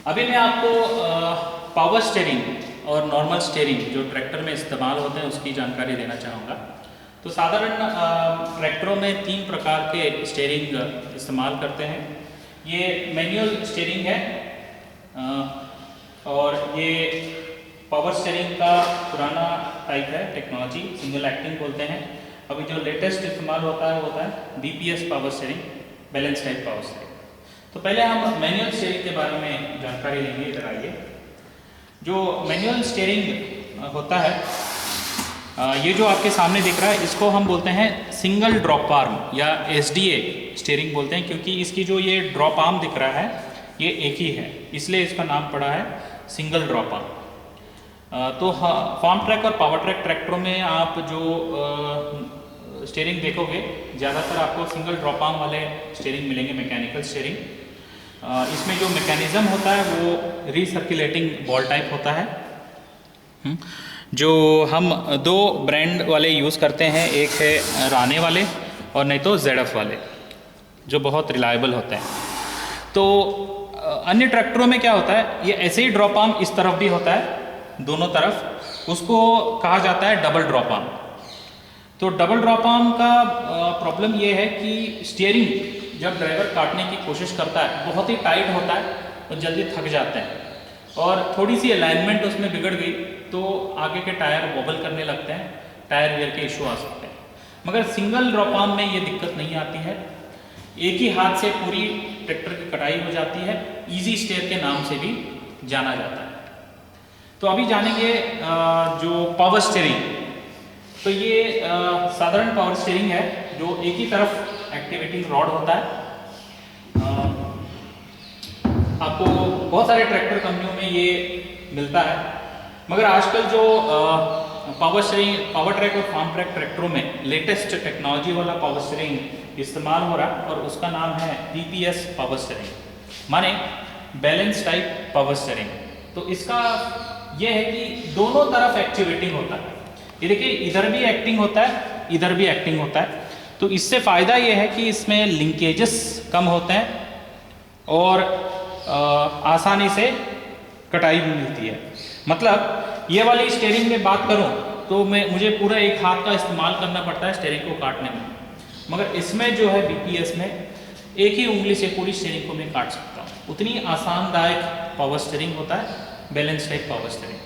अभी मैं आपको पावर स्टीयरिंग और नॉर्मल स्टीयरिंग जो ट्रैक्टर में इस्तेमाल होते हैं उसकी जानकारी देना चाहूँगा। तो साधारण ट्रैक्टरों में 3 प्रकार के स्टीयरिंग इस्तेमाल करते हैं। ये मैनुअल स्टीयरिंग है और ये पावर स्टीयरिंग का पुराना टाइप है, टेक्नोलॉजी सिंगल एक्टिंग बोलते हैं। अभी जो लेटेस्ट इस्तेमाल होता है वो होता है BPS power steering, balance type power steering. तो पहले हम मैनुअल स्टीयरिंग के बारे में जानकारी लेंगे। इधर आइए। जो मैनुअल स्टीयरिंग होता है, ये जो आपके सामने दिख रहा है इसको हम बोलते हैं सिंगल ड्रॉप आर्म या एसडीए स्टीयरिंग बोलते हैं, क्योंकि इसकी जो ये ड्रॉप आर्म दिख रहा है ये एक ही है, इसलिए इसका नाम पड़ा है सिंगल ड्रॉप आर्म। तो फार्म ट्रैक और पावर ट्रैक ट्रैक्टरों में आप जो स्टीयरिंग देखोगे ज़्यादातर आपको सिंगल ड्रॉप आर्म वाले स्टीयरिंग मिलेंगे, मैकेनिकल स्टीयरिंग। इसमें जो मैकेनिज़्म होता है वो रीसर्कुलेटिंग बॉल टाइप होता है। जो हम 2 ब्रांड वाले यूज़ करते हैं, एक है राने वाले और नहीं तो ZF वाले, जो बहुत रिलायबल होते हैं। तो अन्य ट्रैक्टरों में क्या होता है, ये ऐसे ही ड्रॉप आर्म इस तरफ भी होता है, दोनों तरफ, उसको कहा जाता है डबल ड्रॉप आर्म। तो डबल ड्रॉप आर्म का प्रॉब्लम ये है कि स्टीयरिंग जब ड्राइवर काटने की कोशिश करता है बहुत ही टाइट होता है और जल्दी थक जाते हैं, और थोड़ी सी अलाइनमेंट उसमें बिगड़ गई तो आगे के टायर वॉबल करने लगते हैं, टायर वेयर के इशू आ सकते हैं। मगर सिंगल ड्रॉप आर्म में ये दिक्कत नहीं आती है, एक ही हाथ से पूरी ट्रैक्टर की कटाई हो जाती है, ईजी स्टेयर के नाम से भी जाना जाता है। तो अभी जानेंगे जो पावर स्टीयरिंग। तो ये साधारण पावर स्टीयरिंग है जो एक ही तरफ एक्टिवेटिंग रॉड होता है। आपको बहुत सारे ट्रैक्टर कंपनियों में ये मिलता है, मगर आजकल जो पावर स्टीयरिंग, पावर ट्रैक और फार्म ट्रैक ट्रैक्टरों में लेटेस्ट टेक्नोलॉजी वाला पावर स्टीयरिंग इस्तेमाल हो रहा है और उसका नाम है बीपीएस पावर स्टीयरिंग, माने बैलेंस टाइप पावर स्टीयरिंग। तो इसका यह है कि दोनों तरफ एक्टिवेटिंग होता है। ये देखिए, इधर भी एक्टिंग होता है, इधर भी एक्टिंग होता है। तो इससे फ़ायदा ये है कि इसमें लिंकेजेस कम होते हैं और आसानी से कटाई भी मिलती है। मतलब ये वाली स्टीयरिंग में बात करूं तो मुझे पूरा एक हाथ का इस्तेमाल करना पड़ता है स्टीयरिंग को काटने में, मगर इसमें जो है बीपीएस में एक ही उंगली से पूरी स्टीयरिंग को मैं काट सकता हूँ। उतनी आसानदायक पावर स्टीयरिंग होता है बैलेंस टाइप पावर स्टीयरिंग।